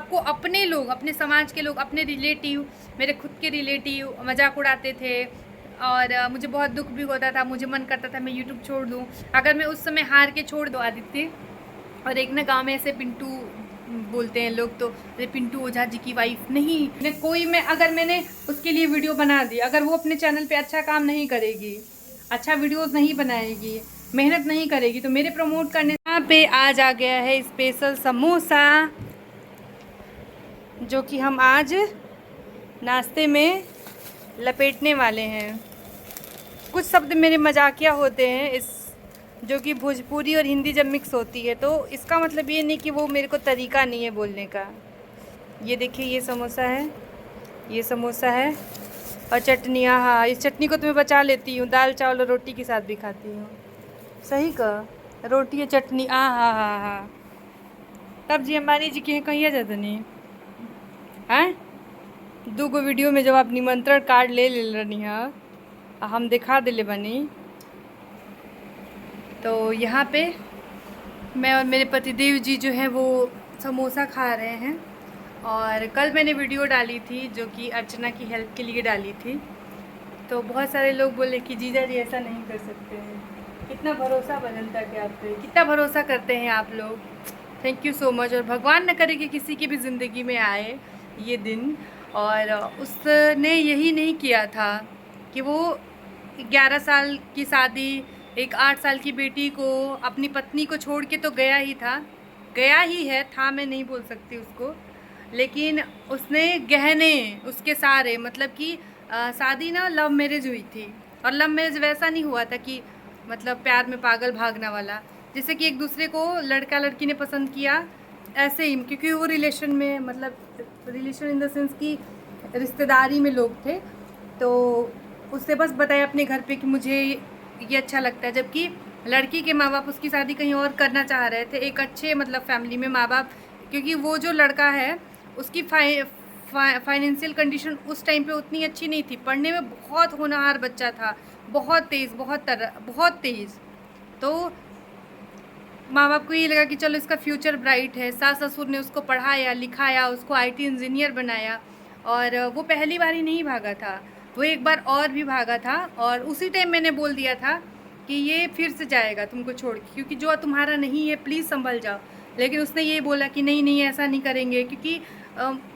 सबको अपने लोग, अपने समाज के लोग, अपने रिलेटिव, मेरे खुद के रिलेटिव मजाक उड़ाते थे। और मुझे बहुत दुख भी होता था, मुझे मन करता था मैं यूट्यूब छोड़ दूँ। अगर मैं उस समय हार के छोड़ दूँ आदित्य, और एक ना गांव में ऐसे पिंटू बोलते हैं लोग, तो अरे पिंटू ओझा जी की वाइफ नहीं, अगर मैंने उसके लिए वीडियो बना दी, अगर वो अपने चैनल पे अच्छा काम नहीं करेगी, अच्छा वीडियोस नहीं बनाएगी, मेहनत नहीं करेगी, तो मेरे प्रमोट करने यहाँ पे आज आ गया है स्पेशल समोसा, जो कि हम आज नाश्ते में लपेटने वाले हैं। कुछ शब्द मेरे मजाकिया होते हैं, इस जो कि भोजपुरी और हिंदी जब मिक्स होती है, तो इसका मतलब ये नहीं कि वो मेरे को तरीका नहीं है बोलने का। ये देखिए, ये समोसा है, ये समोसा है, और चटनियाँ। हाँ, इस चटनी को तो मैं बचा लेती हूँ, दाल चावल और रोटी के साथ भी खाती हूँ। सही कहा, रोटी और चटनी। हाँ हाँ हाँ हाँ। तब जी अंबानी जी के कहिए जाते नहीं हैं। 2 गो वीडियो में जब आप निमंत्रण कार्ड ले रही हैं, हम दिखा दिले बनी, तो यहाँ पे मैं और मेरे पतिदेव जी जो है वो समोसा खा रहे हैं। और कल मैंने वीडियो डाली थी जो कि अर्चना की हेल्प के लिए डाली थी, तो बहुत सारे लोग बोले कि जीजा जी ऐसा नहीं कर सकते हैं, कितना भरोसा बनता है आप पे, कितना भरोसा करते हैं आप लोग, थैंक यू सो मच। और भगवान न करे कि किसी की भी ज़िंदगी में आए ये दिन। और उसने यही नहीं किया था कि वो 11 साल की शादी, एक 8 साल की बेटी को, अपनी पत्नी को छोड़ के तो गया ही था, गया ही है था, मैं नहीं बोल सकती उसको, लेकिन उसने गहने उसके सारे, मतलब कि शादी ना लव मैरिज हुई थी, और लव मैरिज वैसा नहीं हुआ था कि मतलब प्यार में पागल भागना वाला, जैसे कि एक दूसरे को लड़का लड़की ने पसंद किया ऐसे ही, क्योंकि वो रिलेशन में, मतलब रिलेशन इन द सेंस की रिश्तेदारी में लोग थे, तो उससे बस बताया अपने घर पे कि मुझे ये अच्छा लगता है, जबकि लड़की के माँ बाप उसकी शादी कहीं और करना चाह रहे थे, एक अच्छे मतलब फैमिली में माँ बाप, क्योंकि वो जो लड़का है उसकी फाइनेंशियल कंडीशन उस टाइम पे उतनी अच्छी नहीं थी, पढ़ने में बहुत होनहार बच्चा था, बहुत तेज़, बहुत तेज़। तो माँ बाप को ये लगा कि चलो इसका फ्यूचर ब्राइट है, सास ससुर ने उसको पढ़ाया लिखाया, उसको आईटी इंजीनियर बनाया। और वो पहली बार ही नहीं भागा था, वो एक बार और भी भागा था, और उसी टाइम मैंने बोल दिया था कि ये फिर से जाएगा तुमको छोड़ के, क्योंकि जो तुम्हारा नहीं है प्लीज़ संभल जाओ। लेकिन उसने ये बोला कि नहीं नहीं ऐसा नहीं करेंगे, क्योंकि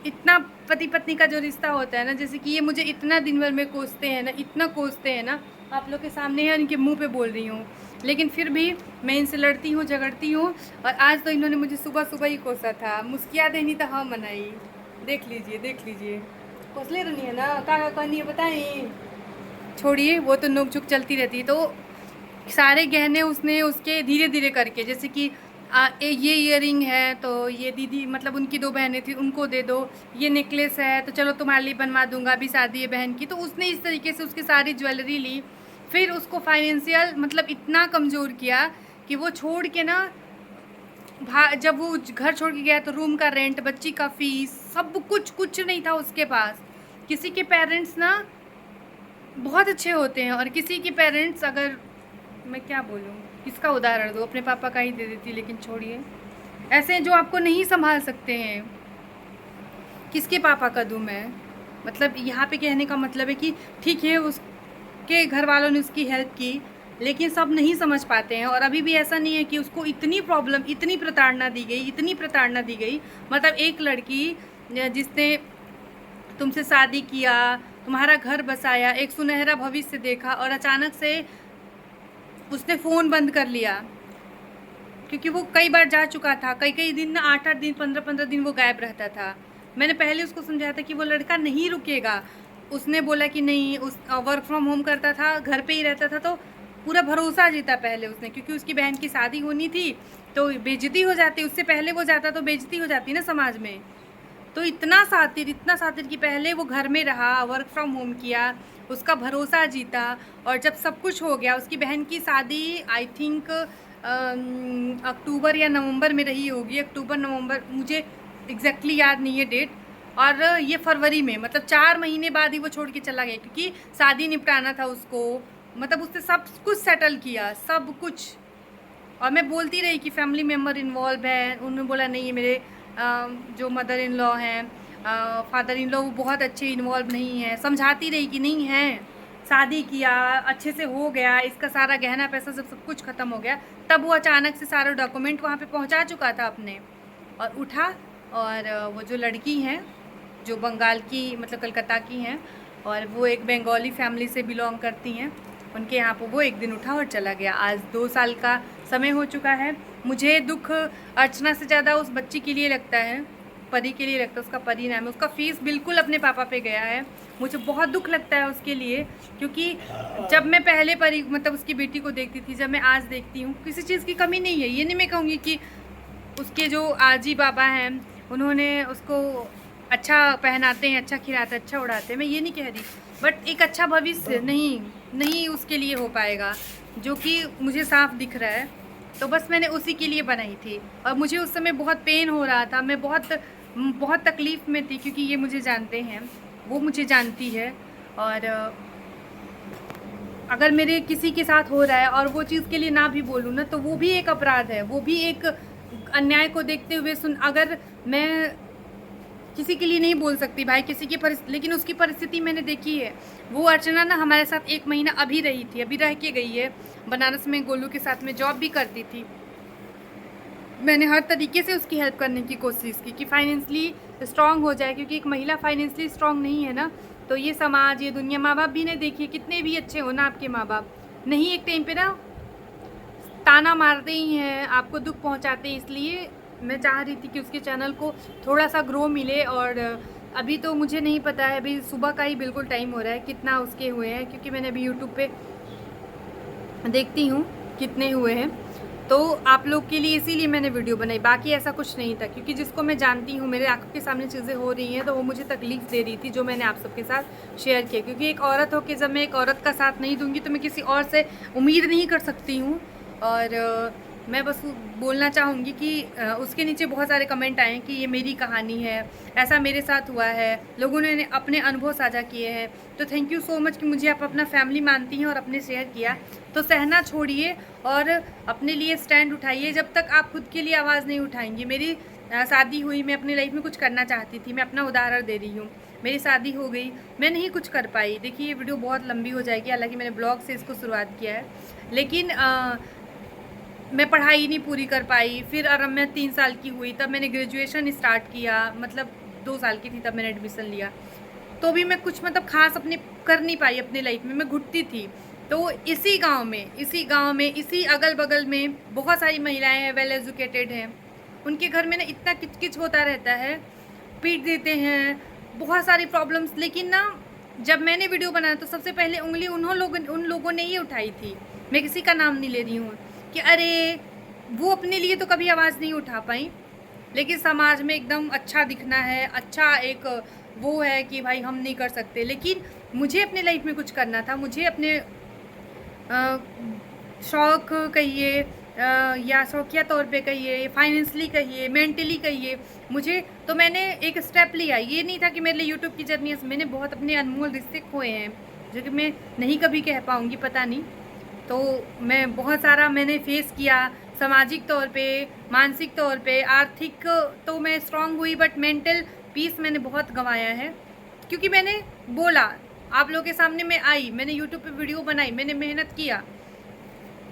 इतना पति पत्नी का जो रिश्ता होता है ना, जैसे कि ये मुझे इतना दिन भर में कोसते हैं ना, इतना कोसते हैं ना, आप लोग के सामने है, इनके मुंह पे बोल रही हूँ, लेकिन फिर भी मैं इनसे लड़ती हूँ, झगड़ती हूँ। और आज तो इन्होंने मुझे सुबह सुबह ही कोसा था, मुस्किया देनी तो हाँ मनाई, देख लीजिए देख लीजिए, कोसले रही है ना, क्या कहनी है बताएं। छोड़िए, वो तो नोक झोंक चलती रहती है। तो सारे गहने उसने उसके धीरे धीरे करके, जैसे कि ये इयरिंग है तो ये दीदी, मतलब उनकी 2 बहनें थी उनको दे दो, ये नेकलेस है तो चलो तुम्हारे लिए बनवा दूंगा, अभी शादी है बहन की, तो उसने इस तरीके से उसकी सारी ज्वेलरी ली। फिर उसको फाइनेंशियल मतलब इतना कमज़ोर किया कि वो छोड़ के ना, जब वो घर छोड़ के गया तो रूम का रेंट, बच्ची का फीस, सब कुछ, कुछ नहीं था उसके पास। किसी के पेरेंट्स ना बहुत अच्छे होते हैं, और किसी के पेरेंट्स, अगर मैं क्या बोलूँ, किसका उदाहरण दूँ, अपने पापा का ही दे देती, लेकिन छोड़िए, ऐसे जो आपको नहीं संभाल सकते हैं, किसके पापा का दूँ मैं। मतलब यहाँ पे कहने का मतलब है कि ठीक है उसके घर वालों ने उसकी हेल्प की, लेकिन सब नहीं समझ पाते हैं। और अभी भी ऐसा नहीं है कि उसको इतनी प्रॉब्लम, इतनी प्रताड़ना दी गई, इतनी प्रताड़ना दी गई, मतलब एक लड़की जिसने तुमसे शादी किया, तुम्हारा घर बसाया, एक सुनहरा भविष्य देखा, और अचानक से उसने फ़ोन बंद कर लिया, क्योंकि वो कई बार जा चुका था, कई कई दिन, 8-8 दिन, 15-15 दिन वो गायब रहता था। मैंने पहले उसको समझाया था कि वो लड़का नहीं रुकेगा, उसने बोला कि नहीं, उस वर्क फ्रॉम होम करता था, घर पे ही रहता था, तो पूरा भरोसा जीता पहले उसने, क्योंकि उसकी बहन की शादी होनी थी तो बेइज्जती हो जाती, उससे पहले वो जाता तो बेइज्जती हो जाती ना समाज में। तो इतना सातिर कि पहले वो घर में रहा, वर्क फ्रॉम होम किया, उसका भरोसा जीता, और जब सब कुछ हो गया, उसकी बहन की शादी आई थिंक अक्टूबर या नवंबर में रही होगी, अक्टूबर नवंबर, मुझे एग्जैक्टली याद नहीं है डेट, और ये फरवरी में, मतलब 4 महीने बाद ही वो छोड़ के चला गया, क्योंकि शादी निपटाना था उसको, मतलब उसने सब कुछ सेटल किया, सब कुछ। और मैं बोलती रही कि फैमिली मेम्बर इन्वॉल्व है, उन्होंने बोला नहीं, ये मेरे जो मदर इन लॉ हैं, फादर इन लॉ, वो बहुत अच्छे इन्वॉल्व नहीं हैं। समझाती रही कि नहीं है, शादी किया, अच्छे से हो गया, इसका सारा गहना पैसा सब कुछ ख़त्म हो गया, तब वो अचानक से सारा डॉक्यूमेंट वहाँ पे पहुँचा चुका था अपने, और उठा, और वो जो लड़की हैं जो बंगाल की, मतलब कलकत्ता की हैं, और वो एक बंगाली फैमिली से बिलोंग करती हैं, उनके यहाँ पर वो एक दिन उठा और चला गया। आज 2 साल का समय हो चुका है। मुझे दुख अर्चना से ज़्यादा उस बच्ची के लिए लगता है, परी के लिए लगता है। उसका परी नाम है, उसका फेस बिल्कुल अपने पापा पे गया है। मुझे बहुत दुख लगता है उसके लिए, क्योंकि जब मैं पहले परी, मतलब उसकी बेटी को देखती थी, जब मैं आज देखती हूँ, किसी चीज़ की कमी नहीं है। ये नहीं मैं कहूँगी कि उसके जो आजी बाबा हैं उन्होंने उसको अच्छा पहनाते हैं, अच्छा खिलाते हैं, अच्छा उड़ाते हैं, मैं ये नहीं कह रही, बट एक अच्छा भविष्य नहीं उसके लिए हो पाएगा, जो कि मुझे साफ दिख रहा है। तो बस मैंने उसी के लिए बनाई थी, और मुझे उस समय बहुत पेन हो रहा था, मैं बहुत तकलीफ़ में थी, क्योंकि ये मुझे जानते हैं, वो मुझे जानती है, और अगर मेरे किसी के साथ हो रहा है और वो चीज़ के लिए ना भी बोलूँ ना, तो वो भी एक अपराध है, वो भी एक अन्याय को देखते हुए अगर मैं किसी के लिए नहीं बोल सकती भाई, किसी की लेकिन उसकी परिस्थिति मैंने देखी है। वो अर्चना ना हमारे साथ 1 महीना अभी रही थी, अभी रह के गई है। बनारस में गोलू के साथ में जॉब भी करती थी। मैंने हर तरीके से उसकी हेल्प करने की कोशिश की कि फाइनेंशियली स्ट्रांग हो जाए, क्योंकि एक महिला फाइनेंशियली स्ट्रांग नहीं है ना, तो ये समाज, ये दुनिया, माँ बाप भी नहीं, देखिए कितने भी अच्छे हो ना आपके माँ बाप, नहीं एक टाइम पे ना ताना मारते ही हैं, आपको दुख पहुँचाते हैं। इसलिए मैं चाह रही थी कि उसके चैनल को थोड़ा सा ग्रो मिले, और अभी तो मुझे नहीं पता है, अभी सुबह का ही बिल्कुल टाइम हो रहा है, कितना उसके हुए हैं, क्योंकि मैंने अभी यूट्यूब पे देखती हूँ कितने हुए हैं। तो आप लोग के लिए इसीलिए मैंने वीडियो बनाई, बाकी ऐसा कुछ नहीं था, क्योंकि जिसको मैं जानती हूँ, मेरे आंखों के सामने चीज़ें हो रही हैं, तो वो मुझे तकलीफ़ दे रही थी, जो मैंने आप सबके साथ शेयर किया। क्योंकि एक औरत हो के जब मैं एक औरत का साथ नहीं दूँगी, तो मैं किसी और से उम्मीद नहीं कर सकती हूँ। और मैं बस बोलना चाहूँगी कि उसके नीचे बहुत सारे कमेंट आए हैं कि ये मेरी कहानी है, ऐसा मेरे साथ हुआ है, लोगों ने अपने अनुभव साझा किए हैं। तो थैंक यू सो मच कि मुझे आप अपना फैमिली मानती हैं और अपने शेयर किया। तो सहना छोड़िए और अपने लिए स्टैंड उठाइए, जब तक आप खुद के लिए आवाज़ नहीं उठाएंगी। मेरी शादी हुई, मैं अपनी लाइफ में कुछ करना चाहती थी, मैं अपना उदाहरण दे रही हूँ। मेरी शादी हो गई, मैं नहीं कुछ कर पाई। देखिए ये वीडियो बहुत लंबी हो जाएगी, हालांकि मैंने ब्लॉग से इसको शुरुआत किया है, लेकिन मैं पढ़ाई नहीं पूरी कर पाई। फिर और मैं 3 साल की हुई तब मैंने ग्रेजुएशन स्टार्ट किया, मतलब 2 साल की थी तब मैंने एडमिशन लिया। तो भी मैं कुछ मतलब ख़ास अपने कर नहीं पाई अपनी लाइफ में, मैं घुटती थी। तो इसी गांव में इसी अगल बगल में बहुत सारी महिलाएं हैं, वेल एजुकेटेड हैं, उनके घर में ना इतना किचकिच होता रहता है, पीट देते हैं, बहुत सारी प्रॉब्लम्स। लेकिन ना जब मैंने वीडियो बनाया तो सबसे पहले उंगली उन लोगों ने ही उठाई थी। मैं किसी का नाम नहीं ले रही हूँ कि अरे वो अपने लिए तो कभी आवाज़ नहीं उठा पाई, लेकिन समाज में एकदम अच्छा दिखना है, अच्छा एक वो है कि भाई हम नहीं कर सकते। लेकिन मुझे अपने लाइफ में कुछ करना था, मुझे अपने शौक कहिए या शौकिया तौर पे कहिए, फाइनेंशली कहिए, मेंटली कहिए, मुझे तो मैंने एक स्टेप लिया। ये नहीं था कि मेरे लिए यूट्यूब की जर्नी है। मैंने बहुत अपने अनमोल रिश्ते खोए हैं, जो कि मैं नहीं कभी कह पाऊँगी, पता नहीं। तो मैं बहुत सारा मैंने फेस किया, सामाजिक तौर पे, मानसिक तौर पे, आर्थिक तो मैं स्ट्रांग हुई, बट मेंटल पीस मैंने बहुत गंवाया है। क्योंकि मैंने बोला, आप लोगों के सामने मैं आई, मैंने यूट्यूब पे वीडियो बनाई, मैंने मेहनत किया।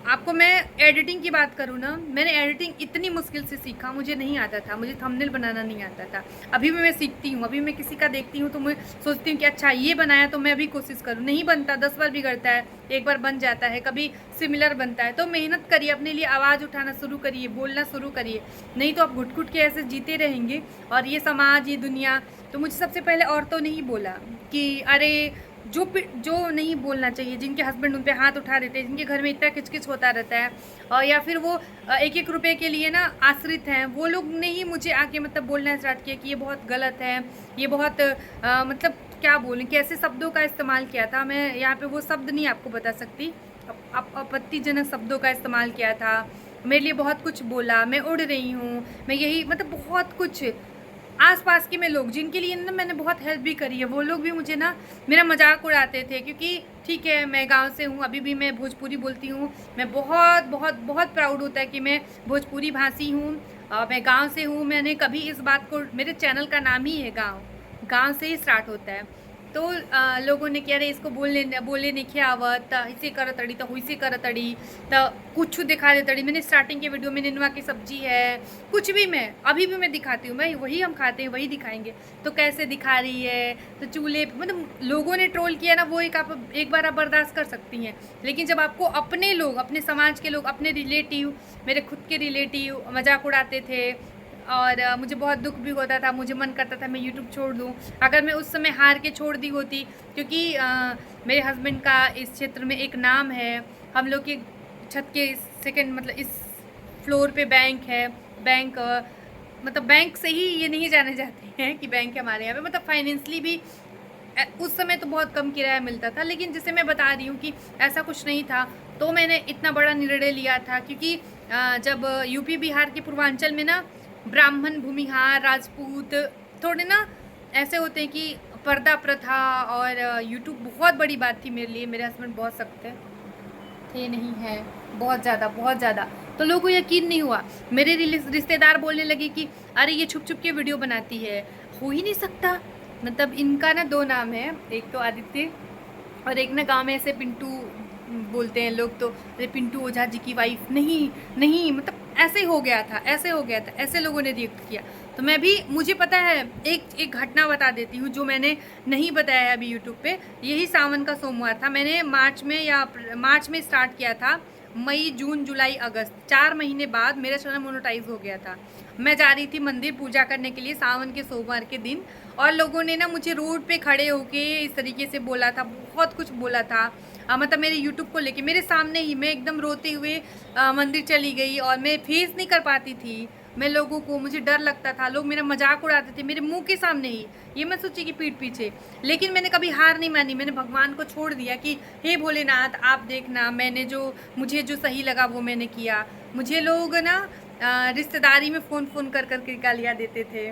आपको मैं एडिटिंग की बात करूँ ना, मैंने एडिटिंग इतनी मुश्किल से सीखा, मुझे नहीं आता था, मुझे थंबनेल बनाना नहीं आता था। अभी भी मैं सीखती हूँ, अभी मैं किसी का देखती हूँ तो मैं सोचती हूँ कि अच्छा ये बनाया तो मैं अभी कोशिश करूँ। नहीं बनता, 10 बार बिगड़ता है, एक बार बन जाता है, कभी सिमिलर बनता है। तो मेहनत करिए, अपने लिए आवाज़ उठाना शुरू करिए, बोलना शुरू करिए, नहीं तो आप घुट घुट के ऐसे जीते रहेंगे। और ये समाज, ये दुनिया, तो मुझे सबसे पहले औरतों ने ही बोला कि अरे जो नहीं बोलना चाहिए, जिनके हस्बैंड उन पे हाथ उठा देते हैं, जिनके घर में इतना किचकिच होता रहता है, और या फिर वो 1-1 रुपए के लिए ना आश्रित हैं, वो लोग ने ही मुझे आके मतलब बोलना स्टार्ट किया कि ये बहुत गलत है, ये बहुत मतलब क्या बोलें, कैसे शब्दों का इस्तेमाल किया था। मैं यहाँ पे वो शब्द नहीं आपको बता सकती, आपत्तिजनक शब्दों का इस्तेमाल किया था, मेरे लिए बहुत कुछ बोला, मैं उड़ रही हूँ, मैं यही मतलब बहुत कुछ। आसपास के में लोग जिनके लिए ना मैंने बहुत हेल्प भी करी है, वो लोग भी मुझे ना मेरा मजाक उड़ाते थे, क्योंकि ठीक है मैं गांव से हूँ, अभी भी मैं भोजपुरी बोलती हूँ, मैं बहुत बहुत बहुत प्राउड होता है कि मैं भोजपुरी भाषी हूँ। मैं गांव से हूँ। मैंने कभी इस बात को, मेरे चैनल का नाम ही है गांव, गांव से ही स्टार्ट होता है। तो लोगों ने कह रहे इसको बोले नहीं क्या आवत, इसे कर तड़ी तो हुई से कर तड़ी तो कुछ दिखा दे तड़ी। मैंने स्टार्टिंग के वीडियो में नेनुआ की सब्जी है, कुछ भी मैं अभी भी मैं दिखाती हूँ, मैं वही हम खाते हैं वही दिखाएंगे। तो कैसे दिखा रही है, तो चूल्हे मतलब लोगों ने ट्रोल किया ना, वो एक बार आप बर्दाश्त कर सकती हैं। लेकिन जब आपको अपने लोग, अपने समाज के लोग, अपने रिलेटिव, मेरे खुद के रिलेटिव मजाक उड़ाते थे और मुझे बहुत दुख भी होता था, मुझे मन करता था मैं यूट्यूब छोड़ दूँ। अगर मैं उस समय हार के छोड़ दी होती, क्योंकि मेरे हस्बैंड का इस क्षेत्र में एक नाम है। हम लोग की छत के सेकंड मतलब इस फ्लोर पे बैंक है। बैंक मतलब बैंक से ही ये नहीं जाने जाते हैं कि बैंक है हमारे यहाँ पे, मतलब फाइनेंशली भी उस समय तो बहुत कम किराया मिलता था। लेकिन जैसे मैं बता रही हूँ कि ऐसा कुछ नहीं था, तो मैंने इतना बड़ा निर्णय लिया था। क्योंकि जब यूपी बिहार के पूर्वांचल में ना ब्राह्मण, भूमिहार, राजपूत थोड़े ना ऐसे होते हैं कि पर्दा प्रथा, और यूट्यूब बहुत बड़ी बात थी मेरे लिए। मेरे हस्बैंड बहुत सख्त थे नहीं है, बहुत ज़्यादा। तो लोगों को यकीन नहीं हुआ। मेरे रिश्तेदार बोलने लगे कि अरे ये छुप छुप के वीडियो बनाती है, हो ही नहीं सकता। मतलब इनका ना 2 नाम है, एक तो आदित्य और एक ना गाँव में ऐसे पिंटू बोलते हैं लोग। तो अरे पिंटू ओझा जी की वाइफ, नहीं मतलब ऐसे हो गया था, ऐसे लोगों ने रिएक्ट किया। तो मैं भी, मुझे पता है, एक घटना बता देती हूँ जो मैंने नहीं बताया है अभी यूट्यूब पे। यही सावन का सोमवार था, मैंने मार्च में स्टार्ट किया था। मई, जून, जुलाई, अगस्त 4 महीने बाद मेरा चैनल मोनेटाइज हो गया था। मैं जा रही थी मंदिर पूजा करने के लिए सावन के सोमवार के दिन, और लोगों ने ना मुझे रोड पे खड़े होके इस तरीके से बोला था, बहुत कुछ बोला था। मतलब मेरे यूट्यूब को लेके मेरे सामने ही मैं एकदम रोते हुए मंदिर चली गई, और मैं फेस नहीं कर पाती थी मैं लोगों को, मुझे डर लगता था। लोग मेरा मजाक उड़ाते थे मेरे मुंह के सामने ही, ये मैं सोची कि पीठ पीछे। लेकिन मैंने कभी हार नहीं मानी, मैंने भगवान को छोड़ दिया कि हे भोलेनाथ आप देखना, मुझे जो सही लगा वो मैंने किया। मुझे लोग ना रिश्तेदारी में फ़ोन कर के गालियाँ देते थे,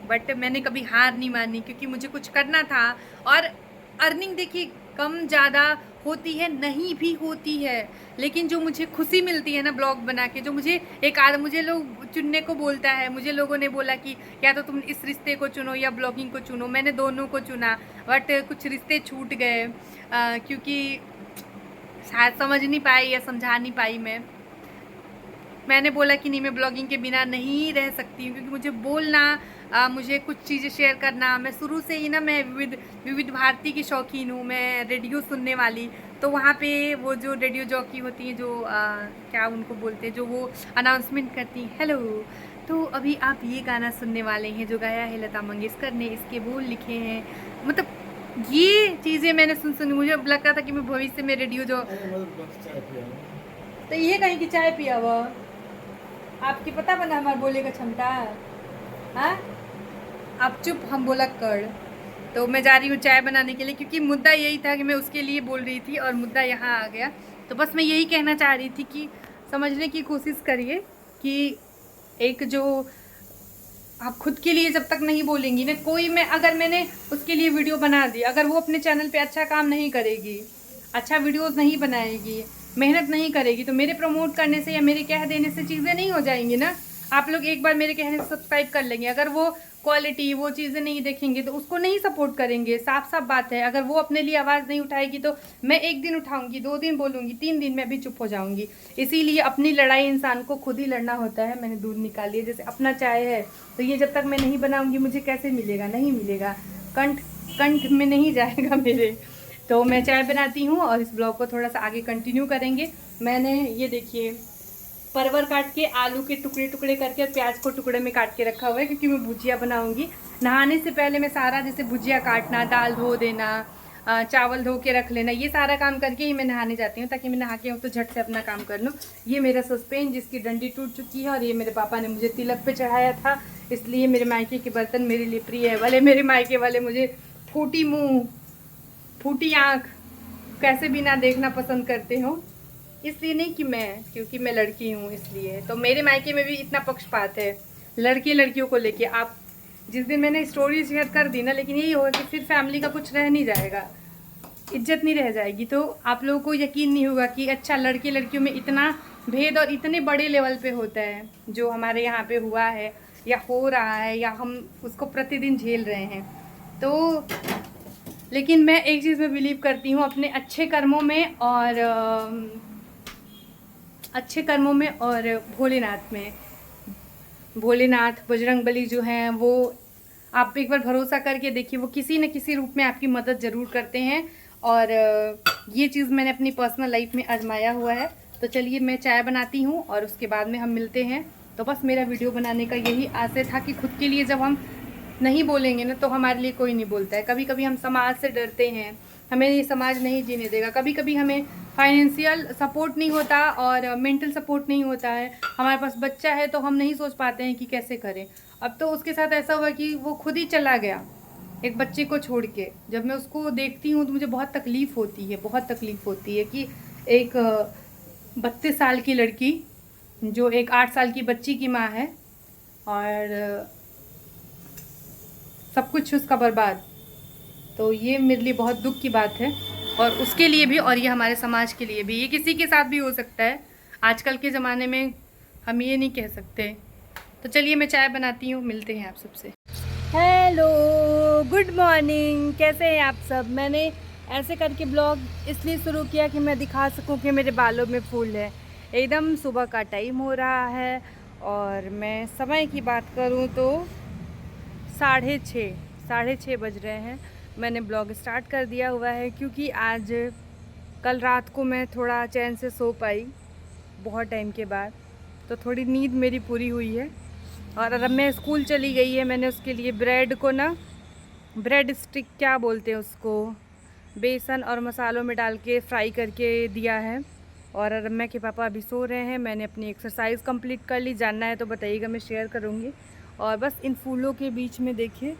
बट मैंने कभी हार नहीं मानी, क्योंकि मुझे कुछ करना था। और अर्निंग देखिए कम ज़्यादा होती है, नहीं भी होती है, लेकिन जो मुझे खुशी मिलती है ना ब्लॉग बना के, जो मुझे लोग चुनने को बोलता है, मुझे लोगों ने बोला कि या तो तुम इस रिश्ते को चुनो या ब्लॉगिंग को चुनो। मैंने दोनों को चुना, बट कुछ रिश्ते छूट गए क्योंकि शायद समझ नहीं पाई या समझा नहीं पाई। मैंने बोला कि नहीं, मैं ब्लॉगिंग के बिना नहीं रह सकती हूँ, क्योंकि मुझे बोलना, मुझे कुछ चीज़ें शेयर करना। मैं शुरू से ही ना, मैं विविध भारती की शौकीन हूँ, मैं रेडियो सुनने वाली। तो वहाँ पे वो जो रेडियो जॉकी होती हैं, जो क्या उनको बोलते हैं, जो वो अनाउंसमेंट करती हैं, हेलो तो अभी आप ये गाना सुनने वाले हैं जो गाया है लता मंगेशकर ने, इसके बोल लिखे हैं। मतलब ये चीज़ें मैंने सुन मुझे लगता था कि मैं भविष्य में रेडियो जो, तो ये कहीं की चाय पिया हुआ आपकी पता बना हमारे बोले का क्षमता। हाँ आप चुप, हम बोला कर। तो मैं जा रही हूँ चाय बनाने के लिए, क्योंकि मुद्दा यही था कि मैं उसके लिए बोल रही थी और मुद्दा यहाँ आ गया। तो बस मैं यही कहना चाह रही थी कि समझने की कोशिश करिए कि एक जो आप खुद के लिए जब तक नहीं बोलेंगी ना, अगर मैंने उसके लिए वीडियो बना दी, अगर वो अपने चैनल पे अच्छा काम नहीं करेगी, अच्छा वीडियोस नहीं बनाएगी, मेहनत नहीं करेगी, तो मेरे प्रमोट करने से या मेरे कह देने से चीज़ें नहीं हो जाएंगी ना। आप लोग एक बार मेरे कहने से सब्सक्राइब कर लेंगे, अगर वो क्वालिटी, वो चीज़ें नहीं देखेंगे तो उसको नहीं सपोर्ट करेंगे। साफ साफ बात है। अगर वो अपने लिए आवाज़ नहीं उठाएगी तो मैं 1 दिन उठाऊंगी, 2 दिन बोलूँगी, 3 दिन में भी चुप हो जाऊँगी। इसीलिए अपनी लड़ाई इंसान को खुद ही लड़ना होता है। मैंने दूध निकाली है, जैसे अपना चाय है, तो ये जब तक मैं नहीं बनाऊँगी मुझे कैसे मिलेगा, नहीं मिलेगा, कंठ में नहीं जाएगा मेरे। तो मैं चाय बनाती हूँ और इस ब्लॉग को थोड़ा सा आगे कंटिन्यू करेंगे। मैंने ये देखिए परवर काट के, आलू के टुकड़े टुकड़े करके और प्याज को टुकड़े में काट के रखा हुआ है, क्योंकि मैं भुजिया बनाऊंगी। नहाने से पहले मैं सारा, जैसे भुजिया काटना, दाल धो देना, चावल धो के रख लेना, ये सारा काम करके ही मैं नहाने जाती हूँ, ताकि मैं नहा के हूँ तो झट से अपना काम कर लूँ। ये मेरा सस्पेन जिसकी डंडी टूट चुकी है, और ये मेरे पापा ने मुझे तिलक पे चढ़ाया था, इसलिए मेरे मायके के बर्तन मेरे लिए प्रिय है। वाले मेरे मायके वाले मुझे फूटी मुँह, फूटी आँख कैसे भी ना देखना पसंद करते हो, इसलिए नहीं कि क्योंकि मैं लड़की हूँ इसलिए। तो मेरे मायके में भी इतना पक्षपात है लड़कियों को लेके। आप जिस दिन मैंने स्टोरी शेयर कर दी ना, लेकिन यही होगा कि फिर फैमिली का कुछ रह नहीं जाएगा, इज्जत नहीं रह जाएगी। तो आप लोगों को यकीन नहीं होगा कि अच्छा लड़कियों में इतना भेद और इतने बड़े लेवल पे होता है जो हमारे यहाँ पे हुआ है या हो रहा है या हम उसको प्रतिदिन झेल रहे हैं। तो लेकिन मैं एक चीज़ में बिलीव करती हूँ, अपने अच्छे कर्मों में और भोलेनाथ में। भोलेनाथ, बजरंगबली जो हैं वो, आप एक बार भरोसा करके देखिए, वो किसी न किसी रूप में आपकी मदद ज़रूर करते हैं। और ये चीज़ मैंने अपनी पर्सनल लाइफ में आजमाया हुआ है। तो चलिए मैं चाय बनाती हूँ और उसके बाद में हम मिलते हैं। तो बस मेरा वीडियो बनाने का यही आशय था कि खुद के लिए जब हम नहीं बोलेंगे ना तो हमारे लिए कोई नहीं बोलता है। कभी कभी हम समाज से डरते हैं, हमें ये समाज नहीं जीने देगा। कभी कभी हमें फाइनेंशियल सपोर्ट नहीं होता और मेंटल सपोर्ट नहीं होता है। हमारे पास बच्चा है तो हम नहीं सोच पाते हैं कि कैसे करें। अब तो उसके साथ ऐसा हुआ कि वो खुद ही चला गया एक बच्चे को छोड़ के। जब मैं उसको देखती हूँ तो मुझे बहुत तकलीफ़ होती है कि एक 32 साल की लड़की जो एक 8 साल की बच्ची की माँ है और सब कुछ उसका बर्बाद। तो ये मेरे लिए बहुत दुख की बात है, और उसके लिए भी और ये हमारे समाज के लिए भी। ये किसी के साथ भी हो सकता है, आजकल के ज़माने में हम ये नहीं कह सकते। तो चलिए मैं चाय बनाती हूँ, मिलते हैं आप सबसे। हेलो, गुड मॉर्निंग, कैसे हैं आप सब। मैंने ऐसे करके ब्लॉग इसलिए शुरू किया कि मैं दिखा सकूं कि मेरे बालों में फूल है। एकदम सुबह का टाइम हो रहा है और मैं समय की बात करूं तो 6:30 बज रहे हैं। मैंने ब्लॉग स्टार्ट कर दिया हुआ है क्योंकि आज कल रात को मैं थोड़ा चैन से सो पाई बहुत टाइम के बाद, तो थोड़ी नींद मेरी पूरी हुई है। और रम्या स्कूल चली गई है। मैंने उसके लिए ब्रेड को ना, ब्रेड स्टिक क्या बोलते हैं उसको, बेसन और मसालों में डाल के फ्राई करके दिया है। और रम्या के पापा अभी सो रहे हैं। मैंने अपनी एक्सरसाइज कंप्लीट कर ली, जानना है तो बताइएगा, मैं शेयर करूँगी। और बस इन फूलों के बीच में देखिए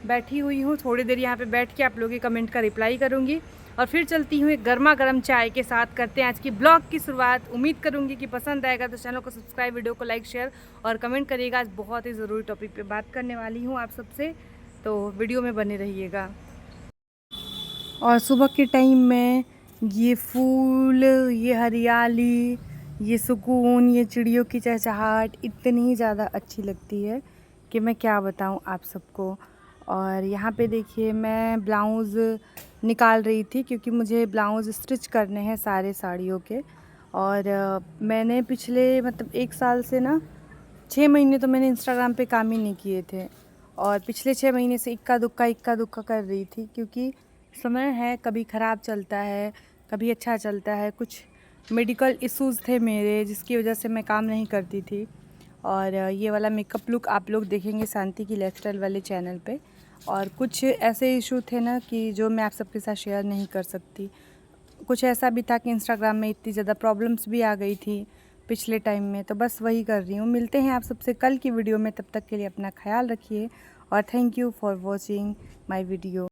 बैठी हुई हूँ, थोड़ी देर यहाँ पे बैठ के आप लोगों के कमेंट का रिप्लाई करूँगी और फिर चलती हूँ एक गर्मा गर्म चाय के साथ। करते हैं आज की ब्लॉग की शुरुआत। उम्मीद करूँगी कि पसंद आएगा, तो चैनल को सब्सक्राइब, वीडियो को लाइक, शेयर और कमेंट करिएगा। आज बहुत ही ज़रूरी टॉपिक पे बात करने वाली हूँ आप सबसे, तो वीडियो में बने रहिएगा। और सुबह के टाइम में ये फूल, ये हरियाली, ये सुकून, ये चिड़ियों की चहचहाहट इतनी ज़्यादा अच्छी लगती है कि मैं क्या बताऊँ आप सबको। और यहाँ पे देखिए मैं ब्लाउज़ निकाल रही थी क्योंकि मुझे ब्लाउज़ स्टिच करने हैं सारे साड़ियों के। और मैंने पिछले मतलब 1 साल से ना 6 महीने तो मैंने इंस्टाग्राम पे काम ही नहीं किए थे। और पिछले 6 महीने से इक्का दुक्का कर रही थी क्योंकि समय है, कभी ख़राब चलता है, कभी अच्छा चलता है। कुछ मेडिकल इश्यूज़ थे मेरे जिसकी वजह से मैं काम नहीं करती थी। और ये वाला मेकअप लुक आप लोग देखेंगे शांति की लाइफस्टाइल वाले चैनल पे। और कुछ ऐसे इशू थे ना कि जो मैं आप सबके साथ शेयर नहीं कर सकती। कुछ ऐसा भी था कि इंस्टाग्राम में इतनी ज़्यादा प्रॉब्लम्स भी आ गई थी पिछले टाइम में, तो बस वही कर रही हूँ। मिलते हैं आप सबसे कल की वीडियो में, तब तक के लिए अपना ख्याल रखिए और thank you for watching my video.